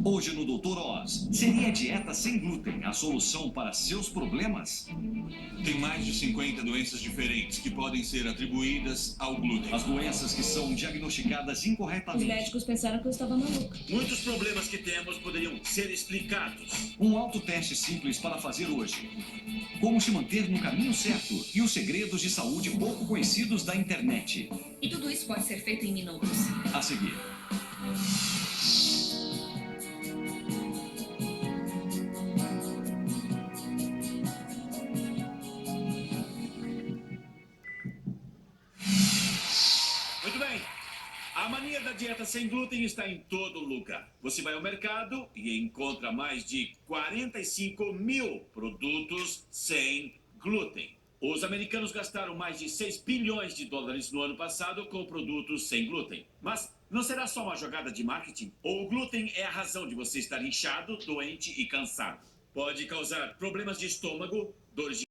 Hoje no Dr. Oz, seria a dieta sem glúten a solução para seus problemas? Tem mais de 50 doenças diferentes que podem ser atribuídas ao glúten. As doenças que são diagnosticadas Os incorretamente. médicos pensaram que eu estava maluca. Muitos problemas que temos poderiam ser explicados. Um autoteste simples para fazer hoje. Como se manter no caminho certo e os segredos de saúde pouco conhecidos da internet. E tudo isso pode ser feito em minutos. A seguir. Muito bem. A mania da dieta sem glúten está em todo lugar. Você vai ao mercado e encontra mais de 45 mil produtos sem glúten. Os americanos gastaram mais de 6 bilhões de dólares no ano passado com produtos sem glúten. Mas não será só uma jogada de marketing? Ou o glúten é a razão de você estar inchado, doente e cansado? Pode causar problemas de estômago, dores de...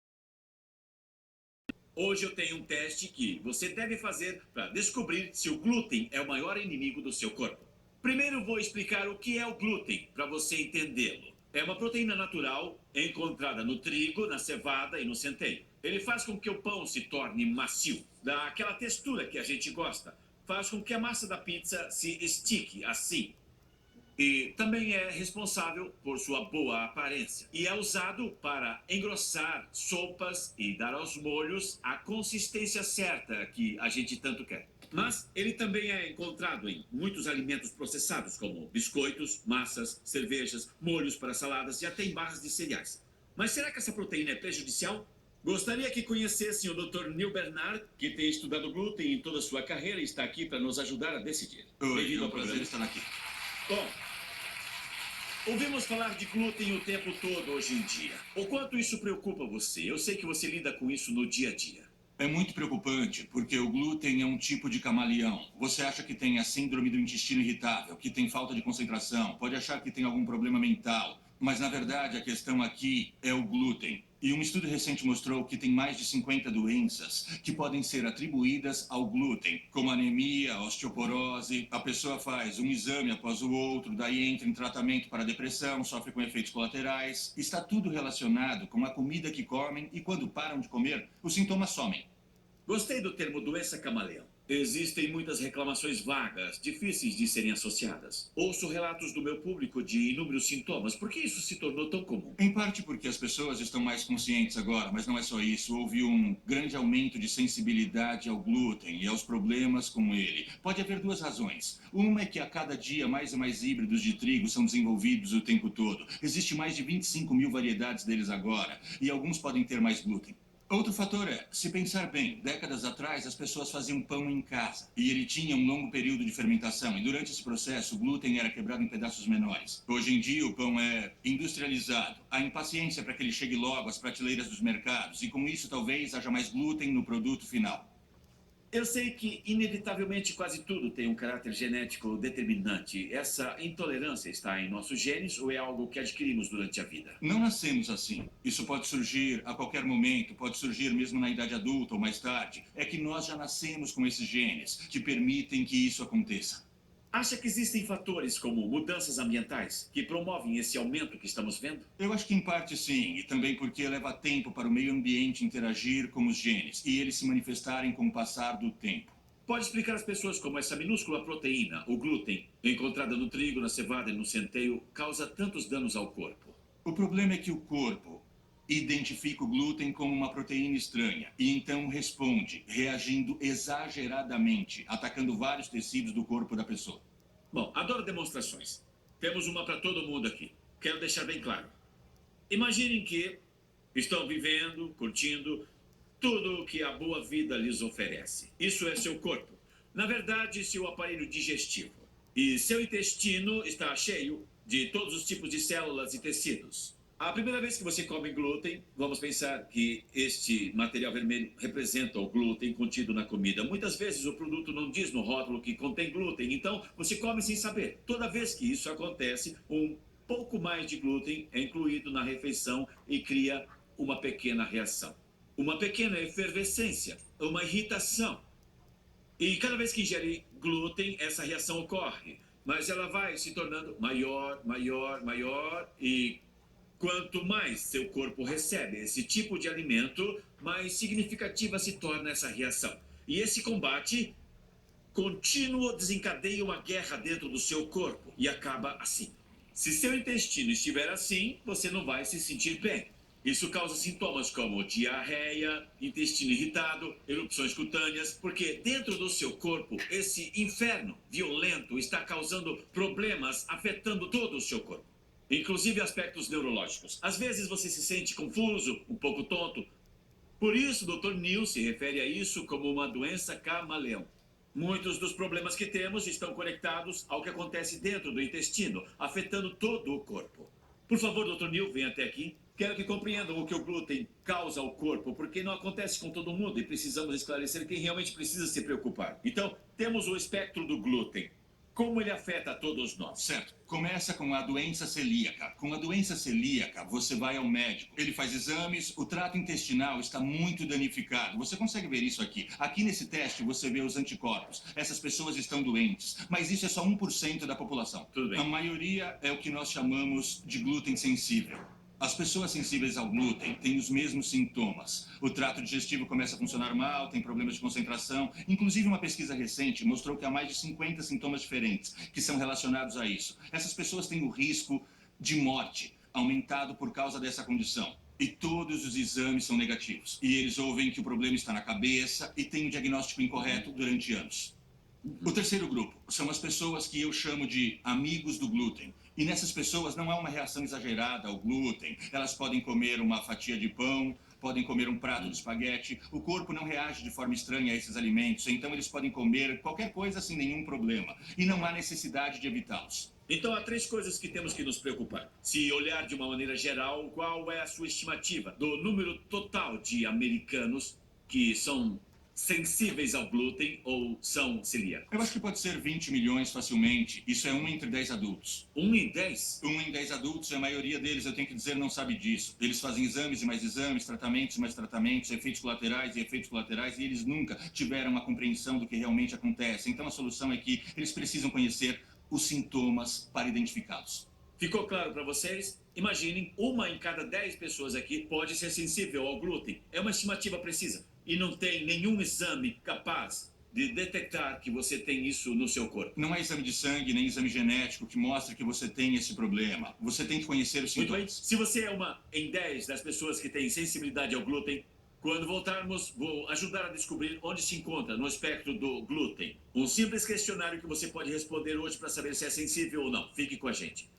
Hoje eu tenho um teste que você deve fazer para descobrir se o glúten é o maior inimigo do seu corpo. Primeiro vou explicar o que é o glúten, para você entendê-lo. É uma proteína natural encontrada no trigo, na cevada e no centeio. Ele faz com que o pão se torne macio, dá aquela textura que a gente gosta, faz com que a massa da pizza se estique assim. E também é responsável por sua boa aparência. E é usado para engrossar sopas e dar aos molhos a consistência certa que a gente tanto quer. Mas ele também é encontrado em muitos alimentos processados, como biscoitos, massas, cervejas, molhos para saladas e até em barras de cereais. Mas será que essa proteína é prejudicial? Gostaria que conhecessem o Dr. Neil Bernard, que tem estudado glúten em toda a sua carreira e está aqui para nos ajudar a decidir. Oi, Bem-vindo é um ao prazer programa. estar aqui. Bom, ouvimos falar de glúten o tempo todo hoje em dia. O quanto isso preocupa você? Eu sei que você lida com isso no dia a dia. É muito preocupante, porque o glúten é um tipo de camaleão. Você acha que tem a síndrome do intestino irritável, que tem falta de concentração, pode achar que tem algum problema mental. Mas, na verdade, a questão aqui é o glúten. E um estudo recente mostrou que tem mais de 50 doenças que podem ser atribuídas ao glúten, como anemia, osteoporose. A pessoa faz um exame após o outro, daí entra em tratamento para depressão, sofre com efeitos colaterais. Está tudo relacionado com a comida que comem e, quando param de comer, os sintomas somem. Gostei do termo doença camaleão. Existem muitas reclamações vagas, difíceis de serem associadas. Ouço relatos do meu público de inúmeros sintomas. Por que isso se tornou tão comum? Em parte porque as pessoas estão mais conscientes agora, mas não é só isso. Houve um grande aumento de sensibilidade ao glúten e aos problemas com ele. Pode haver duas razões. Uma é que a cada dia mais e mais híbridos de trigo são desenvolvidos o tempo todo. Existe mais de 25 mil variedades deles agora, e alguns podem ter mais glúten. Outro fator é, se pensar bem, décadas atrás as pessoas faziam pão em casa e ele tinha um longo período de fermentação e durante esse processo o glúten era quebrado em pedaços menores. Hoje em dia o pão é industrializado, há impaciência para que ele chegue logo às prateleiras dos mercados e com isso talvez haja mais glúten no produto final. Eu sei que, inevitavelmente, quase tudo tem um caráter genético determinante. Essa intolerância está em nossos genes ou é algo que adquirimos durante a vida? Não nascemos assim. Isso pode surgir a qualquer momento, pode surgir mesmo na idade adulta ou mais tarde. É que nós já nascemos com esses genes que permitem que isso aconteça. Acha que existem fatores como mudanças ambientais que promovem esse aumento que estamos vendo? Eu acho que em parte sim, e também porque leva tempo para o meio ambiente interagir com os genes e eles se manifestarem com o passar do tempo. Pode explicar às pessoas como essa minúscula proteína, o glúten, encontrada no trigo, na cevada e no centeio, causa tantos danos ao corpo? O problema é que o corpo identifica o glúten como uma proteína estranha e então responde, reagindo exageradamente, atacando vários tecidos do corpo da pessoa. Bom, adoro demonstrações. Temos uma para todo mundo aqui. Quero deixar bem claro. Imaginem que estão vivendo, curtindo tudo o que a boa vida lhes oferece. Isso é seu corpo. Na verdade, seu aparelho digestivo. E seu intestino está cheio de todos os tipos de células e tecidos. A primeira vez que você come glúten, vamos pensar que este material vermelho representa o glúten contido na comida. Muitas vezes o produto não diz no rótulo que contém glúten, então você come sem saber. Toda vez que isso acontece, um pouco mais de glúten é incluído na refeição e cria uma pequena reação. Uma pequena efervescência, uma irritação. E cada vez que ingere glúten, essa reação ocorre. mas ela vai se tornando maior, maior, maior e quanto mais seu corpo recebe esse tipo de alimento, mais significativa se torna essa reação. E esse combate contínuo desencadeia uma guerra dentro do seu corpo e acaba assim. Se seu intestino estiver assim, você não vai se sentir bem. Isso causa sintomas como diarreia, intestino irritado, erupções cutâneas, porque dentro do seu corpo, esse inferno violento está causando problemas afetando todo o seu corpo, inclusive aspectos neurológicos. Às vezes você se sente confuso, um pouco tonto. Por isso, o Dr. Neil se refere a isso como uma doença camaleão. Muitos dos problemas que temos estão conectados ao que acontece dentro do intestino, afetando todo o corpo. Por favor, Dr. Neil, venha até aqui. Quero que compreendam o que o glúten causa ao corpo, porque não acontece com todo mundo e precisamos esclarecer quem realmente precisa se preocupar. Então, temos o espectro do glúten. Como ele afeta a todos nós? Certo. Começa com a doença celíaca. Com a doença celíaca, você vai ao médico. Ele faz exames, o trato intestinal está muito danificado. Você consegue ver isso aqui. Aqui nesse teste você vê os anticorpos. Essas pessoas estão doentes, mas isso é só 1% da população. Tudo bem. A maioria é o que nós chamamos de glúten sensível. As pessoas sensíveis ao glúten têm os mesmos sintomas. O trato digestivo começa a funcionar mal, tem problemas de concentração. Inclusive, uma pesquisa recente mostrou que há mais de 50 sintomas diferentes que são relacionados a isso. Essas pessoas têm o risco de morte aumentado por causa dessa condição. E todos os exames são negativos. E eles ouvem que o problema está na cabeça e têm o diagnóstico incorreto durante anos. O terceiro grupo são as pessoas que eu chamo de amigos do glúten. E nessas pessoas não há uma reação exagerada ao glúten. Elas podem comer uma fatia de pão, podem comer um prato de espaguete. O corpo não reage de forma estranha a esses alimentos, então eles podem comer qualquer coisa sem nenhum problema. E não há necessidade de evitá-los. Então, há 3 coisas que temos que nos preocupar. Se olhar de uma maneira geral, qual é a sua estimativa do número total de americanos que são sensíveis ao glúten ou são celíacos? Eu acho que pode ser 20 milhões facilmente. Isso é 1 entre 10 adultos. 1 em 10? 1 em 10 adultos, e a maioria deles, eu tenho que dizer, não sabe disso. Eles fazem exames e mais exames, tratamentos e mais tratamentos, efeitos colaterais e efeitos colaterais, e eles nunca tiveram uma compreensão do que realmente acontece. Então a solução é que eles precisam conhecer os sintomas para identificá-los. Ficou claro para vocês? Imaginem, 1 em cada 10 pessoas aqui pode ser sensível ao glúten. É uma estimativa precisa. E não tem nenhum exame capaz de detectar que você tem isso no seu corpo. Não há exame de sangue, nem exame genético que mostre que você tem esse problema. Você tem que conhecer os Muito bem. sintomas. Se você é 1 em 10 das pessoas que têm sensibilidade ao glúten, quando voltarmos, vou ajudar a descobrir onde se encontra no espectro do glúten. Um simples questionário que você pode responder hoje para saber se é sensível ou não. Fique com a gente.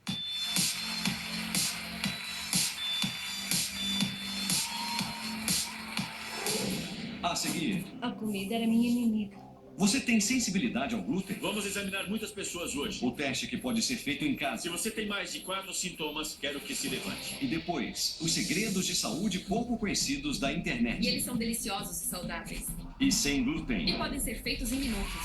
A seguir, A comida era minha inimiga. você tem sensibilidade ao glúten? Vamos examinar muitas pessoas hoje. O teste que pode ser feito em Se casa. você tem mais de 4 sintomas, quero que se levante. E depois, os segredos de saúde pouco conhecidos da E internet. eles são deliciosos e saudáveis. E sem E glúten. podem ser feitos em minutos.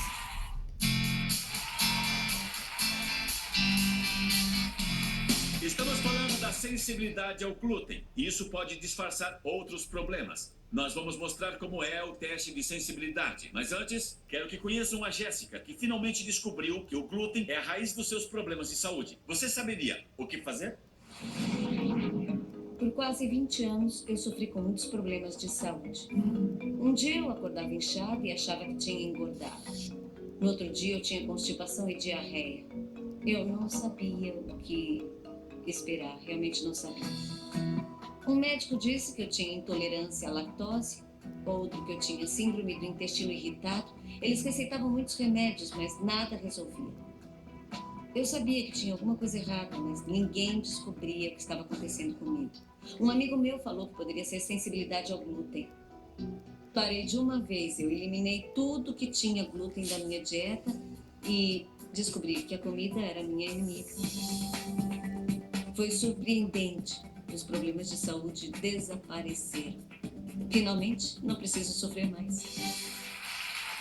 Estamos falando da sensibilidade ao glúten. E isso pode disfarçar outros problemas. Nós vamos mostrar como é o teste de sensibilidade. Mas antes, quero que conheçam a Jéssica, que finalmente descobriu que o glúten é a raiz dos seus problemas de saúde. Você saberia o que fazer? Por quase 20 anos, eu sofri com muitos problemas de saúde. Um dia eu acordava inchada e achava que tinha engordado. No outro dia eu tinha constipação e diarreia. Eu não sabia o que esperar, realmente não sabia. Um médico disse que eu tinha intolerância à lactose, outro que eu tinha síndrome do intestino irritado. Eles receitavam muitos remédios, mas nada resolvia. Eu sabia que tinha alguma coisa errada, mas ninguém descobria o que estava acontecendo comigo. Um amigo meu falou que poderia ser sensibilidade ao glúten. Parei de uma vez, eu eliminei tudo que tinha glúten da minha dieta e descobri que a comida era minha inimiga. Foi surpreendente. Os problemas de saúde desapareceram. Finalmente, não preciso sofrer mais.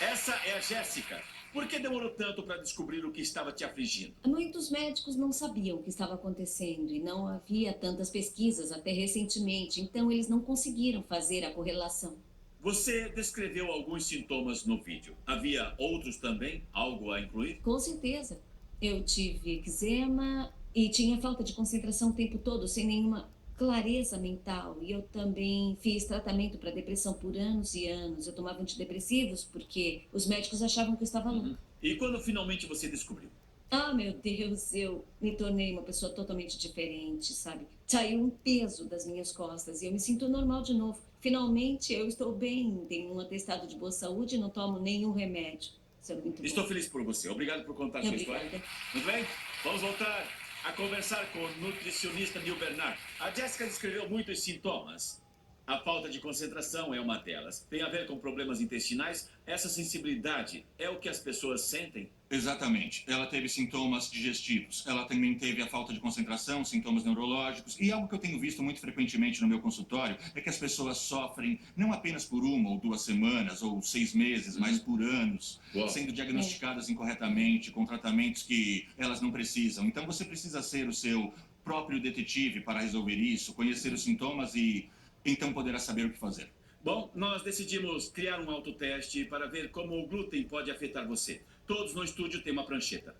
Essa é a Jéssica. Por que demorou tanto para descobrir o que estava te afligindo? Muitos médicos não sabiam o que estava acontecendo e não havia tantas pesquisas até recentemente, então eles não conseguiram fazer a correlação. Você descreveu alguns sintomas no vídeo. Havia outros também? Algo a incluir? Com certeza. Eu tive eczema e tinha falta de concentração o tempo todo, sem nenhuma clareza mental. E eu também fiz tratamento para depressão por anos e anos. Eu tomava antidepressivos porque os médicos achavam que eu estava louca. E quando finalmente você descobriu? Ah, meu Deus, eu me tornei uma pessoa totalmente diferente, sabe? Saiu um peso das minhas costas e eu me sinto normal de novo. Finalmente eu estou bem, tenho um atestado de boa saúde e não tomo nenhum remédio. Isso é muito bom. Estou feliz por você. Obrigado por contar a sua Obrigada. história. Muito bem? Vamos voltar a conversar com o nutricionista Neil Bernard. A Jessica descreveu muitos sintomas. A falta de concentração é uma delas. Tem a ver com problemas intestinais? Essa sensibilidade é o que as pessoas sentem? Exatamente. Ela teve sintomas digestivos. Ela também teve a falta de concentração, sintomas neurológicos. E algo que eu tenho visto muito frequentemente no meu consultório é que as pessoas sofrem não apenas por 1 ou 2 semanas ou 6 meses, mas por anos, Uau. sendo diagnosticadas incorretamente, com tratamentos que elas não precisam. Então você precisa ser o seu próprio detetive para resolver isso, conhecer os sintomas e então poderá saber o que fazer. Bom, nós decidimos criar um autoteste para ver como o glúten pode afetar você. Todos no estúdio têm uma prancheta.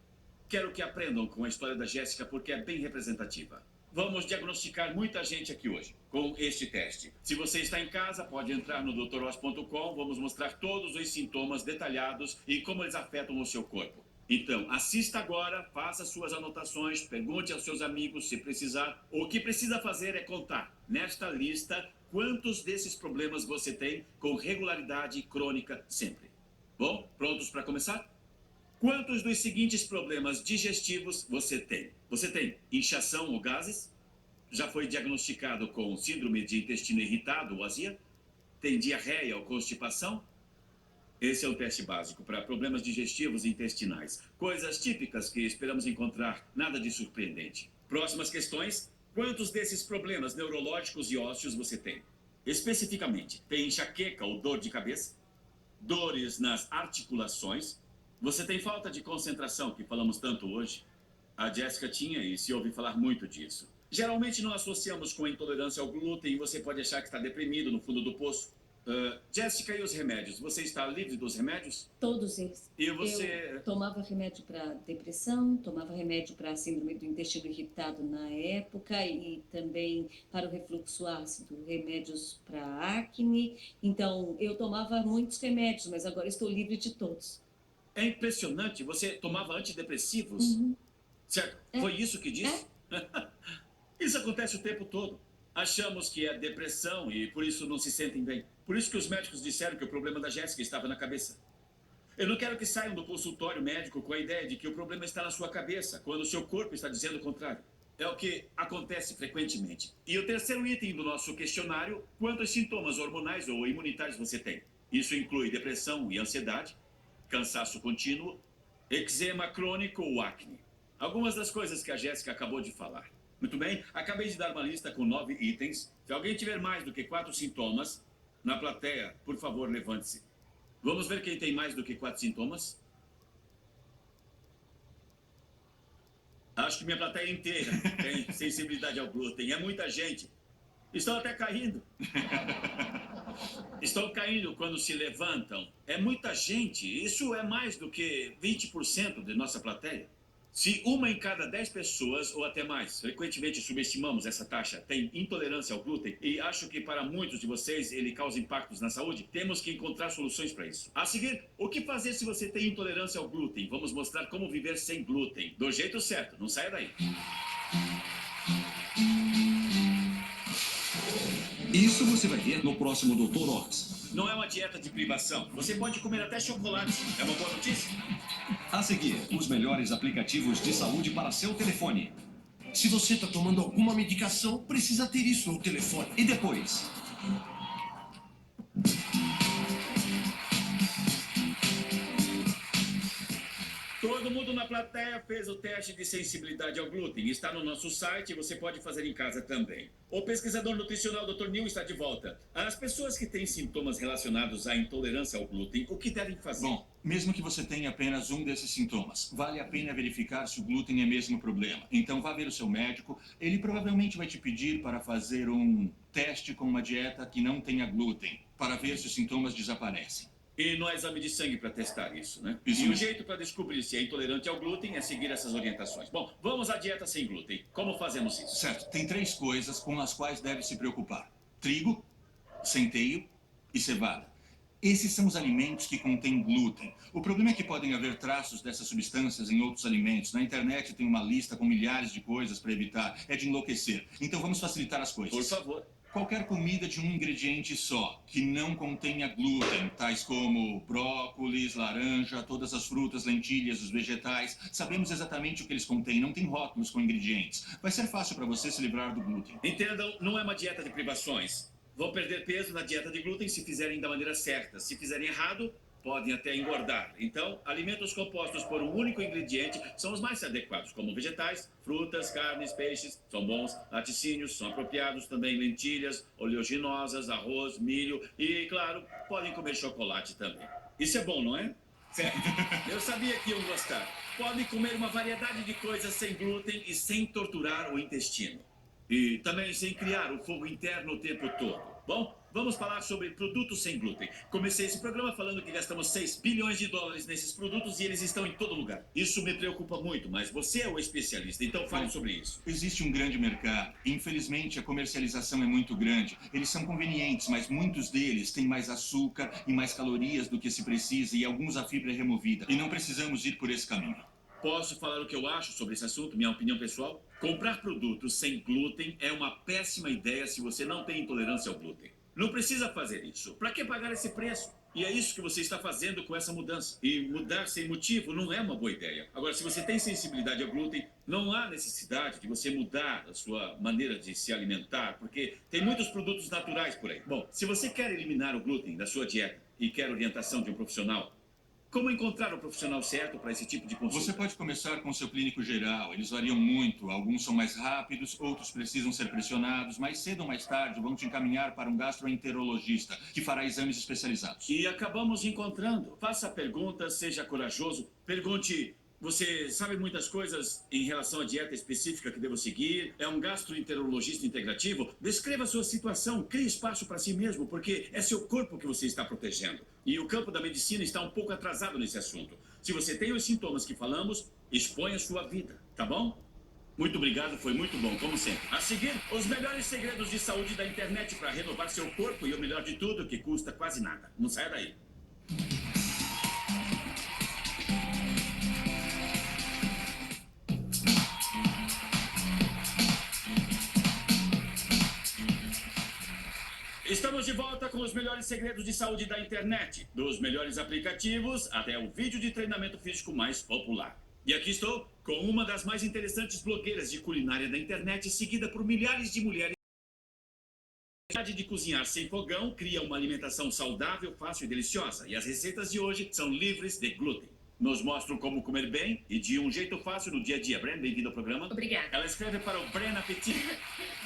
Quero que aprendam com a história da Jéssica porque é bem representativa. Vamos diagnosticar muita gente aqui hoje com este teste. Se você está em casa, pode entrar no drross.com. Vamos mostrar todos os sintomas detalhados e como eles afetam o seu corpo. Então, assista agora, faça suas anotações, pergunte aos seus amigos se precisar. O que precisa fazer é contar, nesta lista, quantos desses problemas você tem com regularidade crônica sempre. Bom, prontos para começar? Quantos dos seguintes problemas digestivos você tem? Você tem inchação ou gases? Já foi diagnosticado com síndrome de intestino irritado ou azia? Tem diarreia ou constipação? Esse é o teste básico para problemas digestivos e intestinais. Coisas típicas que esperamos encontrar, nada de surpreendente. Próximas questões. Quantos desses problemas neurológicos e ósseos você tem? Especificamente, tem enxaqueca ou dor de cabeça? Dores nas articulações? Você tem falta de concentração, que falamos tanto hoje? A Jessica tinha e se ouve falar muito disso. Geralmente não associamos com a intolerância ao glúten e você pode achar que está deprimido no fundo do poço. Jessica, e os remédios? Você está livre dos remédios? Todos eles. E você... Eu tomava remédio para depressão, tomava remédio para síndrome do intestino irritado na época e também para o refluxo ácido, remédios para acne. Então, eu tomava muitos remédios, mas agora estou livre de todos. É impressionante, você tomava antidepressivos? Uhum. Certo? Foi isso que disse? Isso acontece o tempo todo. Achamos que é depressão e por isso não se sentem bem. Por isso que os médicos disseram que o problema da Jéssica estava na cabeça. Eu não quero que saiam do consultório médico com a ideia de que o problema está na sua cabeça, quando o seu corpo está dizendo o contrário. É o que acontece frequentemente. E o terceiro item do nosso questionário, quantos sintomas hormonais ou imunitários você tem? Isso inclui depressão e ansiedade, cansaço contínuo, eczema crônico ou acne. Algumas das coisas que a Jéssica acabou de falar. Muito bem, acabei de dar uma lista com 9 itens. Se alguém tiver mais do que 4 sintomas, na plateia, por favor, levante-se. Vamos ver quem tem mais do que 4 sintomas? Acho que minha plateia inteira tem sensibilidade ao glúten. É muita gente. Estão até caindo. Estão caindo quando se levantam. É muita gente. Isso é mais do que 20% de nossa plateia. Se 1 em cada 10 pessoas, ou até mais, frequentemente subestimamos essa taxa, tem intolerância ao glúten, e acho que para muitos de vocês ele causa impactos na saúde, temos que encontrar soluções para isso. A seguir, o que fazer se você tem intolerância ao glúten? Vamos mostrar como viver sem glúten. Do jeito certo, não saia daí. Isso você vai ver no próximo Dr. Ox. Não é uma dieta de privação. Você pode comer até chocolate. É uma boa notícia? A seguir, os melhores aplicativos de saúde para seu telefone. Se você está tomando alguma medicação, precisa ter isso no telefone. E depois, Todo mundo na plateia fez o teste de sensibilidade ao glúten. Está no nosso site e você pode fazer em casa também. O pesquisador nutricional Dr. Neil está de volta. As pessoas que têm sintomas relacionados à intolerância ao glúten, o que devem fazer? Bom, mesmo que você tenha apenas um desses sintomas, vale a pena verificar se o glúten é mesmo problema. Então vá ver o seu médico, ele provavelmente vai te pedir para fazer um teste com uma dieta que não tenha glúten, para ver se os sintomas desaparecem. E não há exame de sangue para testar isso, né? Isso E o mesmo. jeito para descobrir se é intolerante ao glúten é seguir essas orientações. Bom, vamos à dieta sem glúten. Como fazemos isso? Certo, tem 3 coisas com as quais deve se preocupar: trigo, centeio e cevada. Esses são os alimentos que contêm glúten. O problema é que podem haver traços dessas substâncias em outros alimentos. Na internet tem uma lista com milhares de coisas para evitar. É de enlouquecer. Então vamos facilitar as coisas. Por favor. Qualquer comida de um ingrediente só, que não contenha glúten, tais como brócolis, laranja, todas as frutas, lentilhas, os vegetais, sabemos exatamente o que eles contêm, não tem rótulos com ingredientes. Vai ser fácil para você se livrar do glúten. Entendam, não é uma dieta de privações. Vão perder peso na dieta de glúten se fizerem da maneira certa. Se fizerem errado, podem até engordar. Então, alimentos compostos por um único ingrediente são os mais adequados, como vegetais, frutas, carnes, peixes, são bons, laticínios, são apropriados também lentilhas, oleaginosas, arroz, milho e, claro, podem comer chocolate também. Isso é bom, não é? Certo. Eu sabia que iam gostar. Podem comer uma variedade de coisas sem glúten e sem torturar o intestino. E também sem criar o fogo interno o tempo todo. Bom, vamos falar sobre produtos sem glúten. Comecei esse programa falando que gastamos 6 bilhões de dólares nesses produtos e eles estão em todo lugar. Isso me preocupa muito, mas você é o especialista, então fale sobre isso. Existe um grande mercado. Infelizmente, a comercialização é muito grande. Eles são convenientes, mas muitos deles têm mais açúcar e mais calorias do que se precisa e alguns a fibra é removida. E não precisamos ir por esse caminho. Posso falar o que eu acho sobre esse assunto, minha opinião pessoal? Comprar produtos sem glúten é uma péssima ideia se você não tem intolerância ao glúten. Não precisa fazer isso. Para que pagar esse preço? E é isso que você está fazendo com essa mudança. E mudar sem motivo não é uma boa ideia. Agora, se você tem sensibilidade ao glúten, não há necessidade de você mudar a sua maneira de se alimentar, porque tem muitos produtos naturais por aí. Bom, se você quer eliminar o glúten da sua dieta e quer orientação de um profissional, como encontrar o profissional certo para esse tipo de consulta? Você pode começar com seu clínico geral. Eles variam muito. Alguns são mais rápidos, outros precisam ser pressionados. Mais cedo ou mais tarde vão te encaminhar para um gastroenterologista, que fará exames especializados. E acabamos encontrando. Faça perguntas, seja corajoso. Pergunte, você sabe muitas coisas em relação à dieta específica que devo seguir? É um gastroenterologista integrativo? Descreva a sua situação, crie espaço para si mesmo, porque é seu corpo que você está protegendo. E o campo da medicina está um pouco atrasado nesse assunto. Se você tem os sintomas que falamos, exponha sua vida, tá bom? Muito obrigado, foi muito bom, como sempre. A seguir, os melhores segredos de saúde da internet para renovar seu corpo e o melhor de tudo, que custa quase nada. Não saia daí. Estamos de volta com os melhores segredos de saúde da internet, dos melhores aplicativos até o vídeo de treinamento físico mais popular. E aqui estou com uma das mais interessantes blogueiras de culinária da internet, seguida por milhares de mulheres. A habilidade de cozinhar sem fogão cria uma alimentação saudável, fácil e deliciosa. E as receitas de hoje são livres de glúten. Nos mostram como comer bem e de um jeito fácil no dia a dia. Bren, bem-vindo ao programa. Obrigada. Ela escreve para o Bren Appetit.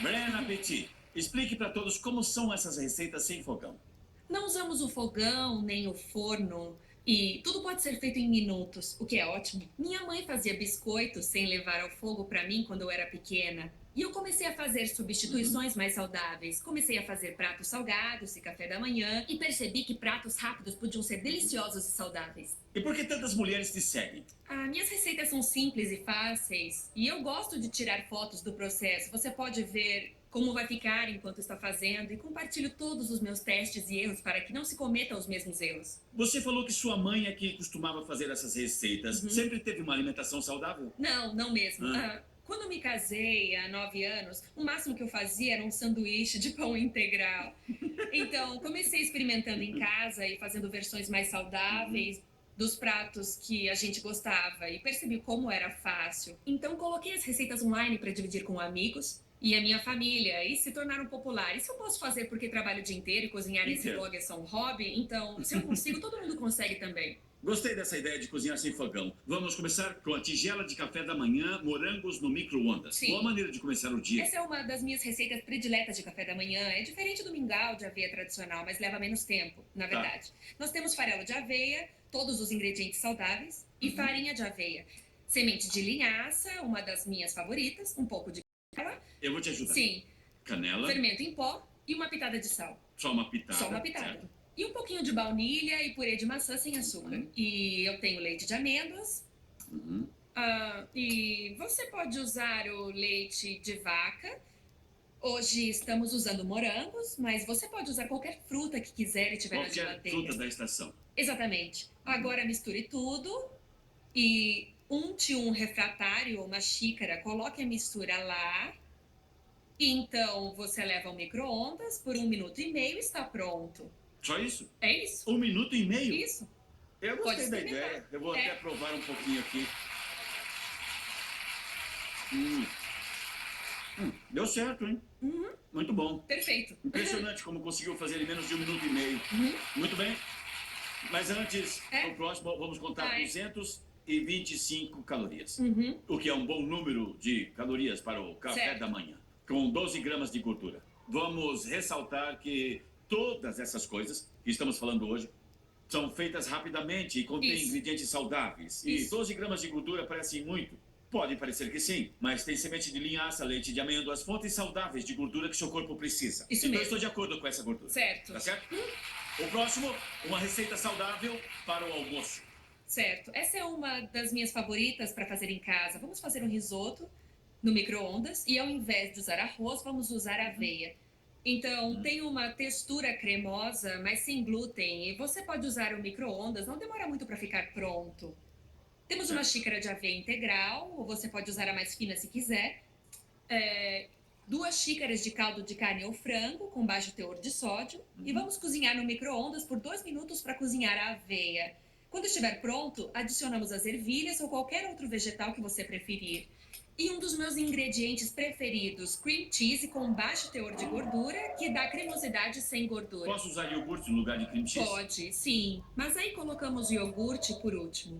Bren Appetit. Explique para todos como são essas receitas sem fogão. Não usamos o fogão, nem o forno, e tudo pode ser feito em minutos, o que é ótimo. Minha mãe fazia biscoitos sem levar ao fogo para mim quando eu era pequena. E eu comecei a fazer substituições mais saudáveis. Comecei a fazer pratos salgados e café da manhã e percebi que pratos rápidos podiam ser deliciosos e saudáveis. E por que tantas mulheres te seguem? Minhas receitas são simples e fáceis e eu gosto de tirar fotos do processo. Você pode ver como vai ficar enquanto está fazendo e compartilho todos os meus testes e erros para que não se cometam os mesmos erros. Você falou que sua mãe é que costumava fazer essas receitas. Sempre teve uma alimentação saudável? Não mesmo. Quando eu me casei há 9 anos, o máximo que eu fazia era um sanduíche de pão integral. Então, comecei experimentando em casa e fazendo versões mais saudáveis dos pratos que a gente gostava e percebi como era fácil. Então, coloquei as receitas online para dividir com amigos e a minha família e se tornaram populares. Isso eu posso fazer porque trabalho o dia inteiro e cozinhar nesse blog é só um hobby. Então, se eu consigo, todo mundo consegue também. Gostei dessa ideia de cozinhar sem fogão. Vamos começar com a tigela de café da manhã, morangos no micro-ondas. Sim. Boa maneira de começar o dia. Essa é uma das minhas receitas prediletas de café da manhã. É diferente do mingau de aveia tradicional, mas leva menos tempo, na verdade. Nós temos farelo de aveia, todos os ingredientes saudáveis, e farinha de aveia. Semente de linhaça, uma das minhas favoritas, um pouco de canela. Eu vou te ajudar. Sim. Canela. Fermento em pó e uma pitada de sal. Só uma pitada. Só uma pitada. Certo. E um pouquinho de baunilha e purê de maçã sem açúcar. E eu tenho leite de amêndoas. E você pode usar o leite de vaca. Hoje estamos usando morangos, mas você pode usar qualquer fruta que quiser e tiver na Qualquer geladeira. fruta da estação. Exatamente. Agora misture tudo e unte um refratário ou uma xícara, coloque a mistura lá. E então você leva ao micro-ondas por 1 minuto e meio e está pronto. Só isso? É isso? 1 minuto e meio? Isso. Eu Pode gostei da experimentar. ideia. Eu vou É. até provar um pouquinho aqui. Deu certo, hein? Muito bom. Perfeito. Impressionante como conseguiu fazer em menos de 1 minuto e meio. Muito bem. Mas antes, no próximo, vamos contar 225 calorias. O que é um bom número de calorias para o café Certo. da manhã. Com 12 gramas de gordura. Vamos ressaltar que todas essas coisas que estamos falando hoje são feitas rapidamente e contêm Isso. ingredientes saudáveis. E Isso. 12 gramas de gordura parecem muito. Pode parecer que sim, mas tem semente de linhaça, leite de amêndoas, fontes saudáveis de gordura que seu corpo precisa. Isso então mesmo. eu estou de acordo com essa gordura. Certo. Tá certo? O próximo, uma receita saudável para o almoço. Certo. Essa é uma das minhas favoritas para fazer em casa. Vamos fazer um risoto no micro-ondas e ao invés de usar arroz, vamos usar aveia. Então, tem uma textura cremosa, mas sem glúten. E você pode usar o micro-ondas, não demora muito para ficar pronto. Temos uma xícara de aveia integral, ou você pode usar a mais fina se quiser. 2 xícaras de caldo de carne ou frango, com baixo teor de sódio. E vamos cozinhar no micro-ondas por 2 minutos para cozinhar a aveia. Quando estiver pronto, adicionamos as ervilhas ou qualquer outro vegetal que você preferir. E um dos meus ingredientes preferidos, cream cheese com baixo teor de gordura, que dá cremosidade sem gordura. Posso usar iogurte no lugar de cream cheese? Pode, sim. Mas aí colocamos o iogurte por último.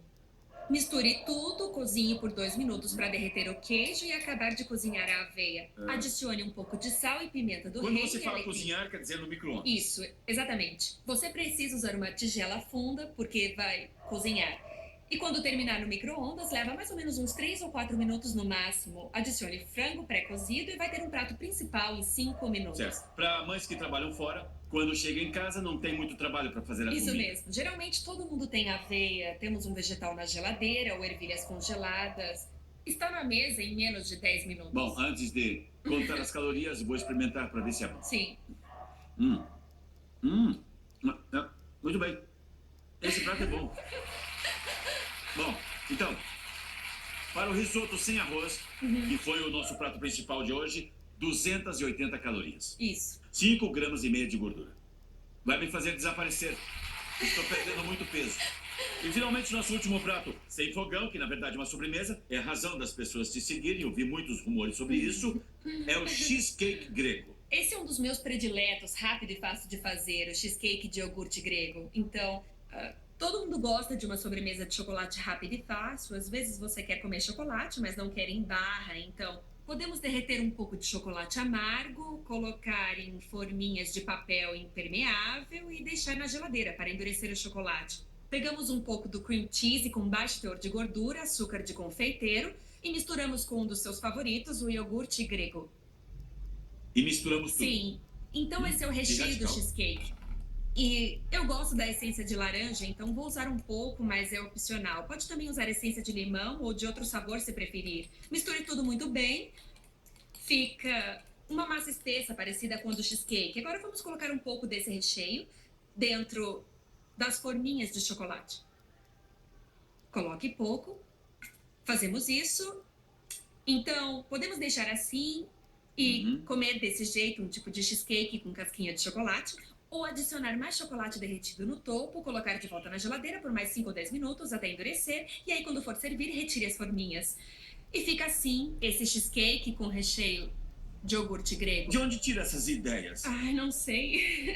Misture tudo, cozinhe por 2 minutos para derreter o queijo e acabar de cozinhar a aveia. Adicione um pouco de sal e pimenta do Quando reino você e fala alecrim. cozinhar, quer dizer no micro-ondas. Isso, exatamente. Você precisa usar uma tigela funda porque vai cozinhar. E quando terminar no micro-ondas, leva mais ou menos uns 3 ou 4 minutos no máximo. Adicione frango pré-cozido e vai ter um prato principal em 5 minutos. Certo. Para mães que trabalham fora, quando chegam em casa, não tem muito trabalho para fazer a Isso comida. mesmo. Geralmente todo mundo tem aveia, temos um vegetal na geladeira ou ervilhas congeladas. Está na mesa em menos de 10 minutos. Bom, antes de contar as calorias, vou experimentar para ver se é bom. Sim. Muito bem. Esse prato é bom. Bom, então, para o risoto sem arroz, que foi o nosso prato principal de hoje, 280 calorias. Isso. 5 gramas e meio de gordura. Vai me fazer desaparecer. Estou perdendo muito peso. E finalmente nosso último prato, sem fogão, que na verdade é uma sobremesa, é a razão das pessoas te seguirem, eu vi muitos rumores sobre isso, é o cheesecake grego. Esse é um dos meus prediletos, rápido e fácil de fazer, o cheesecake de iogurte grego. Então, todo mundo gosta de uma sobremesa de chocolate rápido e fácil. Às vezes você quer comer chocolate, mas não quer em barra. Então, podemos derreter um pouco de chocolate amargo, colocar em forminhas de papel impermeável e deixar na geladeira para endurecer o chocolate. Pegamos um pouco do cream cheese com baixo teor de gordura, açúcar de confeiteiro e misturamos com um dos seus favoritos, o iogurte grego. E misturamos tudo. Sim. Então esse é o recheio do radical. cheesecake. E eu gosto da essência de laranja, então vou usar um pouco, mas é opcional. Pode também usar essência de limão ou de outro sabor se preferir. Misture tudo muito bem. Fica uma massa espessa parecida com a do cheesecake. Agora vamos colocar um pouco desse recheio dentro das forminhas de chocolate. Coloque pouco. Fazemos isso. Então, podemos deixar assim e comer desse jeito, um tipo de cheesecake com casquinha de chocolate. Ou adicionar mais chocolate derretido no topo, colocar de volta na geladeira por mais 5 ou 10 minutos até endurecer. E aí, quando for servir, retire as forminhas. E fica assim, esse cheesecake com recheio de iogurte grego. De onde tira essas ideias? Ai, não sei.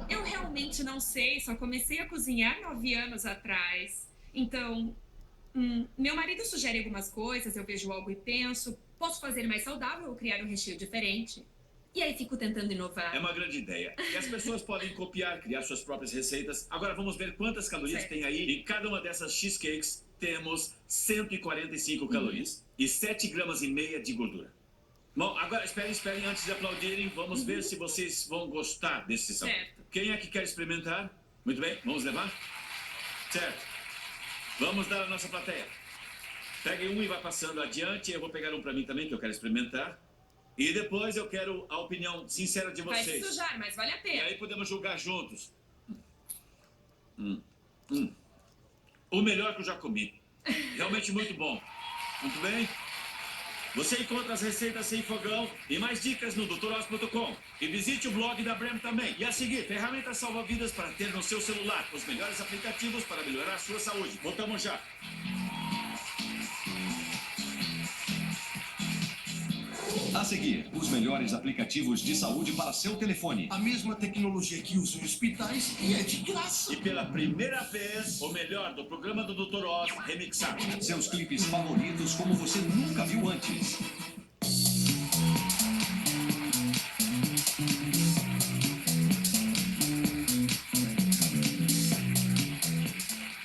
Eu realmente não sei, só comecei a cozinhar 9 anos atrás. Então, meu marido sugere algumas coisas, eu vejo algo e penso, posso fazer mais saudável ou criar um recheio diferente? E aí fico tentando inovar. É uma grande ideia. E as pessoas podem copiar, criar suas próprias receitas. Agora vamos ver quantas calorias Certo. tem aí. Em cada uma dessas cheesecakes temos 145 calorias e 7 gramas e meia de gordura. Bom, agora esperem antes de aplaudirem. Vamos ver se vocês vão gostar desse sabor. Certo. Quem é que quer experimentar? Muito bem, vamos levar? Certo. Vamos dar a nossa plateia. Pegue um e vai passando adiante. Eu vou pegar um para mim também, que eu quero experimentar. E depois eu quero a opinião sincera de Vai se vocês. sujar, mas vale a E pena. aí podemos julgar juntos. O melhor que eu já comi. Realmente muito bom. Muito bem. Você encontra as receitas sem fogão e mais dicas no doutoros.com. E visite o blog da Brem também. E a seguir, ferramentas salva-vidas para ter no seu celular. Os melhores aplicativos para melhorar a sua saúde. Voltamos já. A seguir, os melhores aplicativos de saúde para seu telefone. A mesma tecnologia que usam em hospitais e é de graça. E pela primeira vez, o melhor do programa do Dr. Oz remixado. Seus clipes favoritos como você nunca viu antes.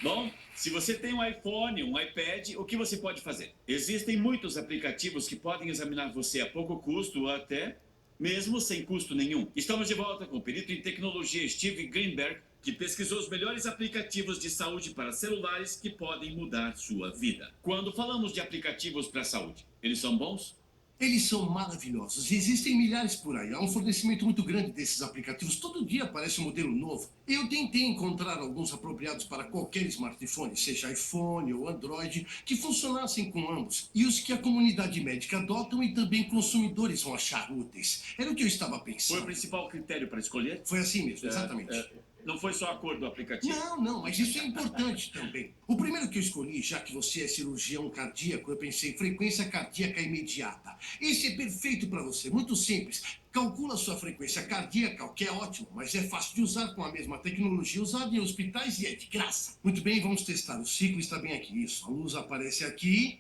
Bom, se você tem um iPhone, um iPad, o que você pode fazer? Existem muitos aplicativos que podem examinar você a pouco custo ou até mesmo sem custo nenhum. Estamos de volta com o perito em tecnologia Steve Greenberg, que pesquisou os melhores aplicativos de saúde para celulares que podem mudar sua vida. Quando falamos de aplicativos para a saúde, eles são bons? Eles são maravilhosos. Existem milhares por aí. Há um fornecimento muito grande desses aplicativos. Todo dia aparece um modelo novo. Eu tentei encontrar alguns apropriados para qualquer smartphone, seja iPhone ou Android, que funcionassem com ambos. E os que a comunidade médica adotam e também consumidores vão achar úteis. Era o que eu estava Foi o pensando. principal critério para escolher? Foi assim mesmo, exatamente. Não foi só a cor do aplicativo? Não, mas isso é importante também. O primeiro que eu escolhi, já que você é cirurgião cardíaco, eu pensei frequência cardíaca imediata. Esse é perfeito para você, muito simples. Calcula a sua frequência cardíaca, o que é ótimo, mas é fácil de usar com a mesma tecnologia usada em hospitais e é de graça. Muito bem, vamos testar. O ciclo está bem aqui. Isso, a luz aparece aqui.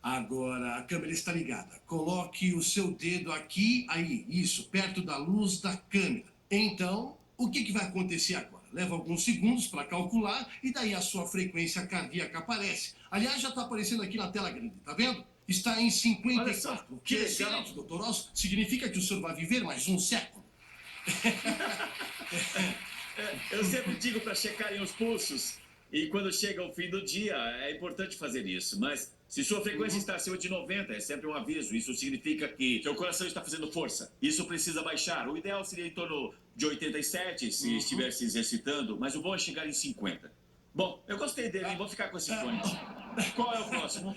Agora, a câmera está ligada. Coloque o seu dedo aqui, aí, isso, perto da luz da câmera. Então, o que vai acontecer agora? Leva alguns segundos para calcular e daí a sua frequência cardíaca aparece. Aliás, já está aparecendo aqui na tela grande, tá vendo? Está em 54. Olha só, O que é legal. excelente, doutor Oz. Significa que o senhor vai viver mais um século. Eu sempre digo para checarem os pulsos. E quando chega o fim do dia, é importante fazer isso. Mas se sua frequência está acima de 90, é sempre um aviso. Isso significa que seu coração está fazendo força. Isso precisa baixar. O ideal seria em torno de 87, se estiver se exercitando. Mas o bom é chegar em 50. Bom, eu gostei dele, hein? Vou ficar com esse fone. Qual é o próximo?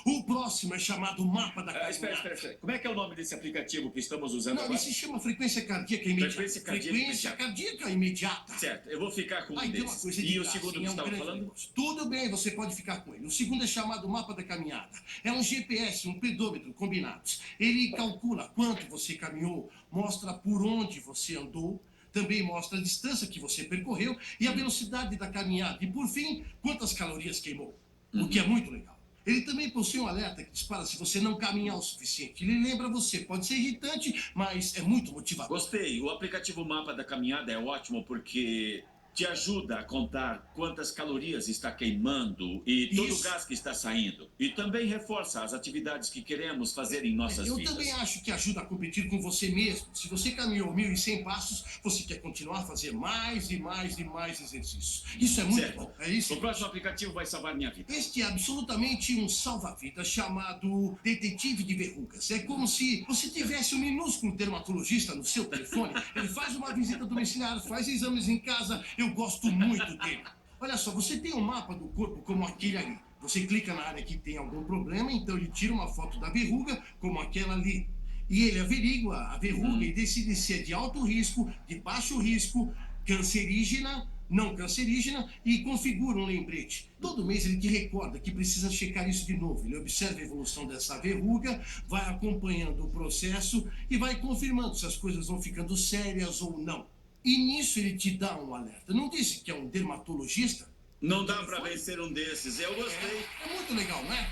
O próximo é chamado Mapa da Caminhada. Espera. Como é que é o nome desse aplicativo que estamos usando Não, agora? ele se chama frequência cardíaca imediata. Frequência cardíaca imediata. Certo, eu vou ficar com um Aí tem uma desses. coisa de E o graça, segundo que hein? É um estava grande falando? negócio. Tudo bem, você pode ficar com ele. O segundo é chamado Mapa da Caminhada. É um GPS, um pedômetro combinados. Ele calcula quanto você caminhou, mostra por onde você andou, também mostra a distância que você percorreu e a velocidade da caminhada. E, por fim, quantas calorias queimou. O que é muito legal. Ele também possui um alerta que dispara se você não caminhar o suficiente. Ele lembra você. Pode ser irritante, mas é muito motivador. Gostei. O aplicativo Mapa da Caminhada é ótimo porque te ajuda a contar quantas calorias está queimando e todo o Isso. gás que está saindo. E também reforça as atividades que queremos fazer em nossas Eu vidas. também acho que ajuda a competir com você mesmo. Se você caminhou 1.100 passos, você quer continuar a fazer mais e mais e mais exercícios. Isso é muito Certo. bom. É isso. O próximo aplicativo vai salvar minha vida. Este é absolutamente um salva-vidas chamado Detetive de Verrugas. É como se você tivesse um minúsculo dermatologista no seu telefone. Ele faz uma visita domiciliar, faz exames em casa. Eu gosto muito dele. Olha só, você tem um mapa do corpo como aquele ali. Você clica na área que tem algum problema, então ele tira uma foto da verruga, como aquela ali. E ele averigua a verruga e decide se é de alto risco, de baixo risco, cancerígena, não cancerígena e configura um lembrete. Todo mês ele te recorda que precisa checar isso de novo. Ele observa a evolução dessa verruga, vai acompanhando o processo e vai confirmando se as coisas vão ficando sérias ou não. E nisso ele te dá um alerta. Não disse que é um dermatologista? Não dá para vencer um desses. Eu gostei. É muito legal, não é?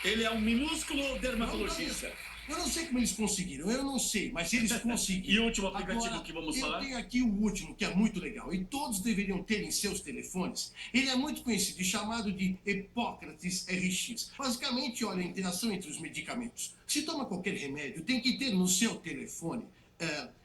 Ele é um minúsculo dermatologista. Eu não sei como eles conseguiram, eu não sei, mas eles E conseguiram. o último aplicativo Agora, que vamos eu falar? tenho aqui o último, que é muito legal, e todos deveriam ter em seus telefones. Ele é muito conhecido e chamado de Hippocrates RX. Basicamente, olha a interação entre os medicamentos. Se toma qualquer remédio, tem que ter no seu telefone.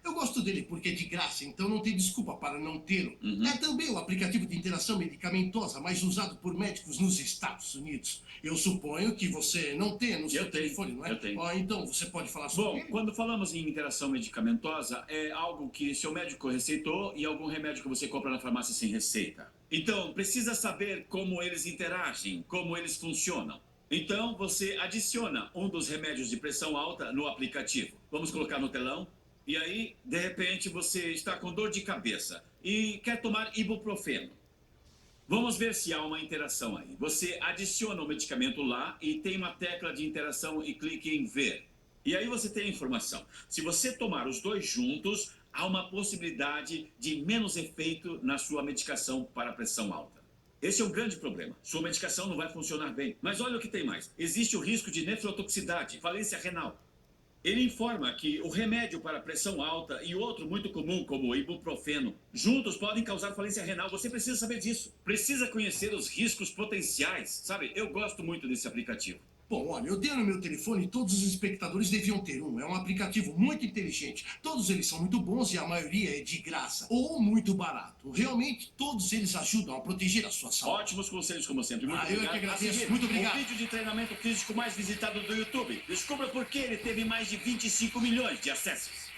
Eu gosto dele porque é de graça, então não tem desculpa para não tê-lo. É também o aplicativo de interação medicamentosa mais usado por médicos nos Estados Unidos. Eu suponho que você não tenha no seu telefone, não é? Eu tenho. Então você pode falar sobre Bom, ele? quando falamos em interação medicamentosa, é algo que seu médico receitou e algum remédio que você compra na farmácia sem receita. Então, precisa saber como eles interagem, como eles funcionam. Então, você adiciona um dos remédios de pressão alta no aplicativo. Vamos colocar no telão? E aí, de repente, você está com dor de cabeça e quer tomar ibuprofeno. Vamos ver se há uma interação aí. Você adiciona o medicamento lá e tem uma tecla de interação e clique em ver. E aí você tem a informação. Se você tomar os dois juntos, há uma possibilidade de menos efeito na sua medicação para pressão alta. Esse é um grande problema. Sua medicação não vai funcionar bem. Mas olha o que tem mais. Existe o risco de nefrotoxicidade, falência renal. Ele informa que o remédio para pressão alta e outro muito comum, como o ibuprofeno, juntos podem causar falência renal. Você precisa saber disso. Precisa conhecer os riscos potenciais. Sabe, eu gosto muito desse aplicativo. Bom, olha, eu tenho no meu telefone e todos os espectadores deviam ter um. É um aplicativo muito inteligente. Todos eles são muito bons e a maioria é de graça ou muito barato. Realmente, todos eles ajudam a proteger a sua saúde. Ótimos conselhos, como sempre. Muito eu é obrigado. que agradeço. A seguir, Muito obrigado. O vídeo de treinamento físico mais visitado do YouTube. Descubra por que ele teve mais de 25 milhões de acessos.